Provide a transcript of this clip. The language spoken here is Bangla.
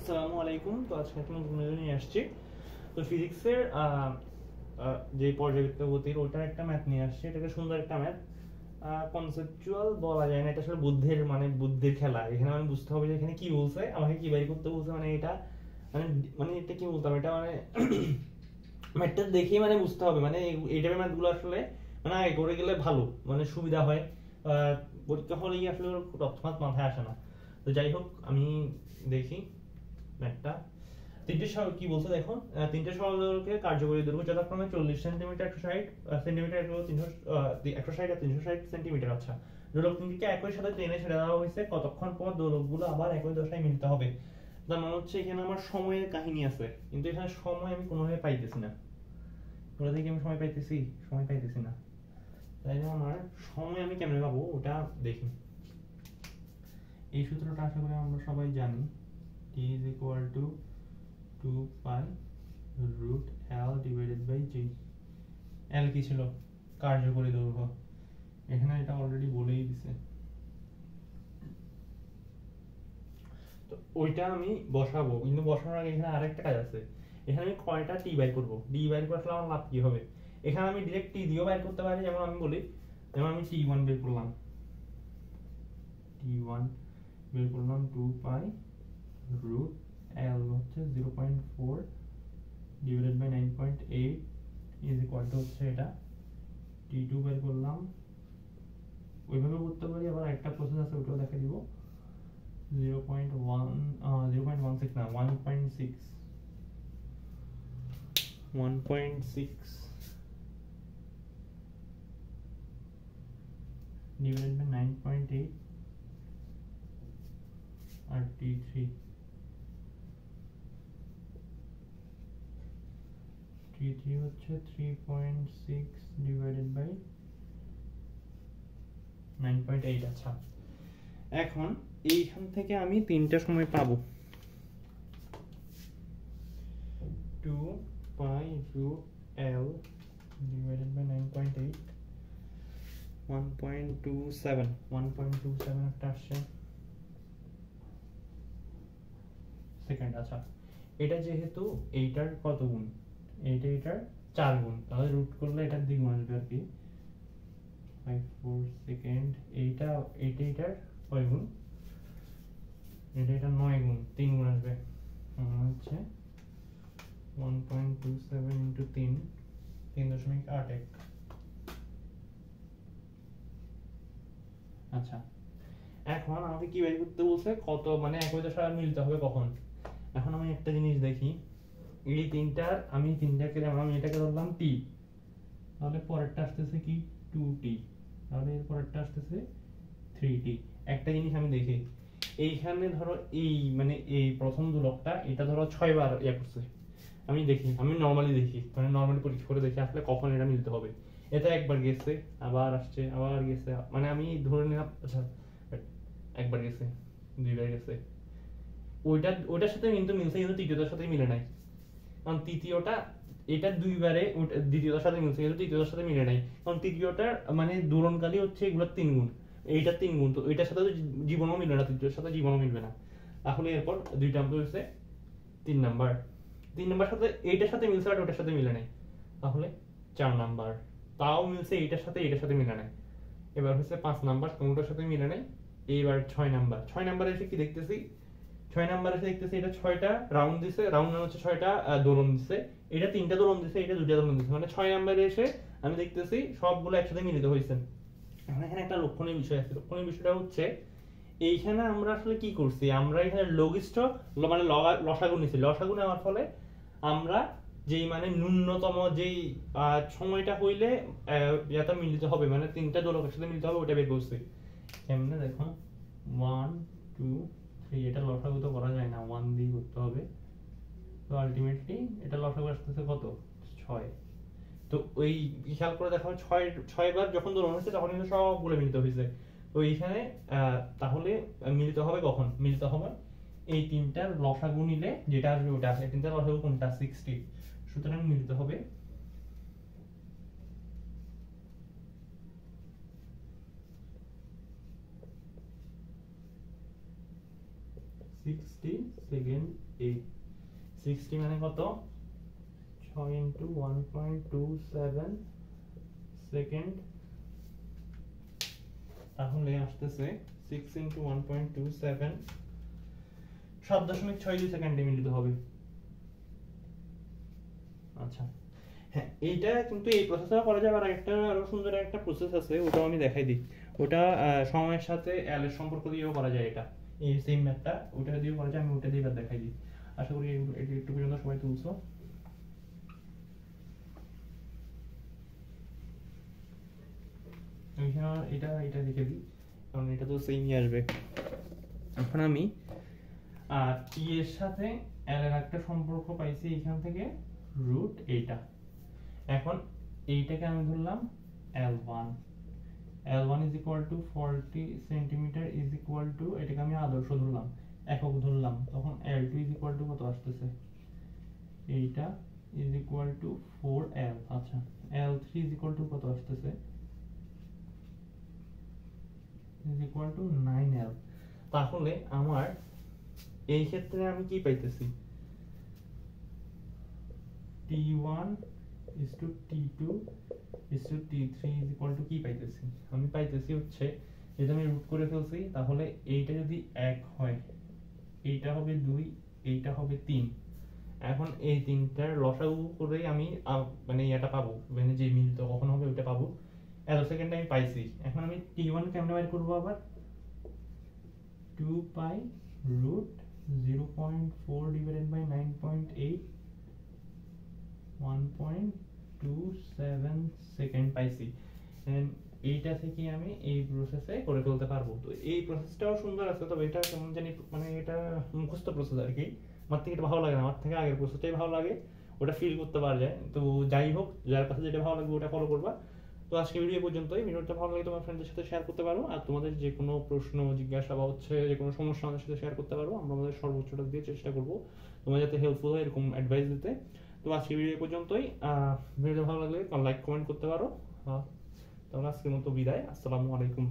আসসালামু আলাইকুম। তো আজকে একটা নতুন ভিডিও নিয়ে আসছি। তো ফিজিক্সের যে পর্যায়বৃত্ত গতির ওটার একটা ম্যাথ নিয়ে আসছি। এটা একটা সুন্দর একটা ম্যাথ। কনসেপচুয়াল বলা যায় না, এটা আসলে বুদ্ধির খেলা। এখানে মানে বুঝতে হবে যে এখানে কি বলছে, আমাকে কি বের করতে বলছে, মানে এটা মানে মানে এটা কি বলতাম, এটা মানে ম্যাথটা দেখেই মানে বুঝতে হবে। মানে এই টাইপের ম্যাথগুলো আসলে মানে আগে করে গেলে ভালো, মানে সুবিধা হয়। পরীক্ষা হলে গিয়ে আসলে তৎক্ষণাৎ মাথায় আসে না। তো যাই হোক, আমি দেখি ম্যাথটা। কি বলছে দেখো, তিনটে সরলরেখার কার্যকরী দৈর্ঘ্য যথাক্রমে 40 সেন্টিমিটার, 160 সেন্টিমিটার, 160 আর 360 সেন্টিমিটার। আচ্ছা, দোলক তিনটিকে একই সাথে টেনে ছেড়ে দেওয়া হয়েছে, কতক্ষণ পর দোলকগুলো আবার একই দশায় মিলতে হবে? তার মানে হচ্ছে এখানে আমার সময়ের কাহিনী আছে, কিন্তু এখানে সময় আমি কোনোভাবে পাইতেছি না। ওটা থেকে আমি সময় পাইতেছি না। তাই জন্য আমার সময় আমি কেমনে পাবো ওটা দেখি। এই সূত্রটা আশা করি আমরা সবাই জানি। t is equal to 2 pi root L divided by G। L কি ছিল? কার্যকরী দৈর্ঘ্য। এখানে এটা অলরেডি বলেই দিছে। তো ওইটা আমি বসাবো, কিন্তু বসানোর আগে এখানে আরেকটা কাজ আছে। এখানে আমি কয়টা টি বাইর করব, ডি বাইর করে আসলে আমার লাভ কি হবে? এখানে আমি ডিরেক্ট টি দিয়েও বাইর করতে পারি, যেমন আমি বলি, যেমন আমি T1 বের করলাম। T1 বের করলাম 2 pi root L হচ্ছে 0.4 divided by 9.8 is equal to হচ্ছে এটা। T2 বের করলাম, ওইভাবে করতে পারি, আবার একটা প্রসেস আছে ওটাও দেখে দিব। 0.16 না 1.6 divided by 9.8 আর T3 হচ্ছে 3.6 divided by 9.8। আচ্ছা, এখন এইখান থেকে আমি তিনটা সময় পাবো। 2 pi root L divided by 9.8 1.27 একটা আসছে সেকেন্ড। আচ্ছা, এটা যেহেতু এইটার কত গুণ, এইটার 4 গুণ, তাহলে রুট করলে এটার দ্বিগুণ আসবে আর কি। 5 4 সেকেন্ড। এইটার কয় গুণ? এটা 9 গুণ, 3 গুণ আসবে। হচ্ছে 1.27 ইন্টু 3, 3.81। আচ্ছা, এখন আমাকে কি বের করতে বলছে, কত মানে একই দশা মিলতে হবে কখন। এখন আমি একটা জিনিস দেখি, এই তিনটার আমি তিনটাকে, যেমন আমি এটাকে ধরলাম টি, তাহলে পরেরটা আসতেছে কি 2t, তাহলে এর পরেরটা আসতেছে 3t। একটা জিনিস আমি দেখি, এইখানে ধরো এই মানে এই প্রথম দোলকটা এটা ধরো 6 বার ইয়া করছে। আমি দেখি, আমি নরমালি দেখি, মানে নরমালি পরীক্ষা করে দেখি আসলে কখন এটা মিলতে হবে। এটা একবার গেছে, আবার আসছে, আবার গেছে, মানে আমি ধরে নিলাম আচ্ছা একবার গেছে, দুইবার গেছে, ওইটার সাথে কিন্তু মিলছে, কিন্তু তৃতীয়টার সাথে মিলে নাই। কারণ তৃতীয়টা, এটা দুইবারে দ্বিতীয়টার সাথে মিলছে, কিন্তু তৃতীয়টার সাথে মিলে নাই, কারণ তৃতীয়টার মানে দূরণকালী হচ্ছে এগুলোর 3 গুণ, এইটার 3 গুণ, তো এটার সাথে জীবনও মিলবে না, তৃতীয়টার সাথে জীবনও মিলবে না। তাহলে এরপর দুইটা আমাদের হচ্ছে 3 নাম্বার। 3 নাম্বার সাথে এইটার সাথে মিলছে আর ওটার সাথে মিলে নাই, তাহলে 4 নাম্বার। তাও মিলছে, এইটার সাথে মিলে নাই। এবার হচ্ছে 5 নাম্বার, কোনটার সাথে মিলে নাই। এইবার 6 নাম্বার। 6 নাম্বারে এসে কি দেখতেছি, 6 নাম্বারে এসে দেখতেছি এটা 6টা রাউন্ড দিছে, রাউন্ড মানে হচ্ছে 6টা দোলন দিছে। এটা 3টা দোলন দিছে, এটা 2টা দোলন দিছে, মানে 6 নাম্বারে এসে আমি দেখতেছি সবগুলো একসাথে মিলিত হয়েছে। এখন এখানে একটা লক্ষণীয় বিষয় আছে। লক্ষণীয় বিষয়টা হচ্ছে এইখানে আমরা আসলে কি করছি, আমরা এখানে লঘিষ্ঠ মানে লসাগু নিছি। লসাগু নেওয়ার ফলে আমরা যেই মানে ন্যূনতম যেই সময়টা হইলে এটা মিলিত হবে, মানে 3টা দোলক একসাথে মিলিত হবে, ওটা বের করছি। কেমনে দেখো, 1 2 3, এটা লসাগু তো করা যায় না, 1 দিয়ে করতে হবে। তো আলটিমেটলি এটা লসাগু আসতেছে কত, 6। তো ওই খেয়াল করে দেখো, 6 বার যখন দোলন হয়েছে তখন কিন্তু সবগুলো মিলিত হয়েছে। তো এইখানে তাহলে মিলিত হবে কখন, মিলিত হবে এই তিনটার লসাগু নিলে যেটা আসবে ওটা আসে। তিনটার লসাগু কোনটা, 60। সুতরাং মিলিত হবে 60 সেকেন্ড এ 60 মানে কত 6 ইনটু 1.27 সেকেন্ড, তাহলে আসতেছে 6 ইনটু 1.27 7.62 সেকেন্ডে মিলিত হবে। আচ্ছা হ্যাঁ, এইটা কিন্তু এই প্রসেসটা করা যাবে। আর একটা আরো সুন্দর একটা প্রসেস আছে, ওটাও আমি দেখাই দিই। ওটা সময়ের সাথে এল এর সম্পর্ক দিয়েও করা যায়। এটা এই সেম ম্যাথটা ওটা দিয়েও করা যায়, আমি ওটা দিয়ে এবার দেখাই দিই। আশা করি একটু পর্যন্ত সবাই তুলছো। এটা এটা লিখে দিই, কারণ এটা তো সেমই আসবে। এখন আমি টি এর সাথে এল এর একটা সম্পর্ক পাইছি এখান থেকে, রুট এইটা। এখন এইটাকে আমি ধরলাম L1, L1 is equal to 40 centimetre is equal to, এটাকে আমি আদর্শ ধরলাম, একক ধরলাম, তখন L2 is equal to কত আসতেছে, এইটা is equal to 4L। আচ্ছা L3 is equal to কত আসতেছে, is equal to 9L। তাহলে আমার এই ক্ষেত্রে আমি কি পাইতেছি, T1 is to T2 is to T3 is equal to কি পাইতেছি, আমি পাইতেছি হচ্ছে, যদি আমি রুট করে ফেলছি তাহলে এইটা যদি 1 হয়, এইটা হবে 2, এইটা হবে 3। এখন এই তিনটার লসাগু করেই আমি মানে এটা পাবো, মানে যে মিলিত কখন হবে ওটা পাবো। এত সেকেন্ডে আমি পাইছি। এখন আমি T1 কেমনে বের করবো আবার, 2 পাই রুট 0.4 ডিভাইডেড বাই 9.8 1.27 সেকেন্ড পাইছি। এইটা থেকে আমি এই প্রসেসে করে ফেলতে পারবো। তো এই প্রসেসটাও সুন্দর আছে, তবে এটা কেমন জানি মানে এটা মুখস্থ প্রসেস আর কি। আমার থেকে এটা ভালো লাগে না, আমার থেকে আগের প্রসেসটাই ভালো লাগে, ওটা ফিল করতে পারা যায়। তো যাই হোক, যার কাছে যেটা ভালো লাগবে ওটা ফলো করবা। তো আজকে ভিডিও পর্যন্তই। ভিডিওটা ভালো লাগে তোমার ফ্রেন্ডদের সাথে শেয়ার করতে পারো, আর তোমাদের যে কোনো প্রশ্ন জিজ্ঞাসা বা হচ্ছে যে কোনো সমস্যা আমাদের সাথে শেয়ার করতে পারো। আমরা আমাদের সর্বোচ্চটা দিয়ে চেষ্টা করবো তোমার যাতে হেল্পফুল হয় এরকম অ্যাডভাইস দিতে। তো আজকে ভিডিও পর্যন্তই। ভিডিও ভালো লাগলে লাইক কমেন্ট করতে পারো। তাহলে আজকের মতো বিদায়। আসসালামু আলাইকুম।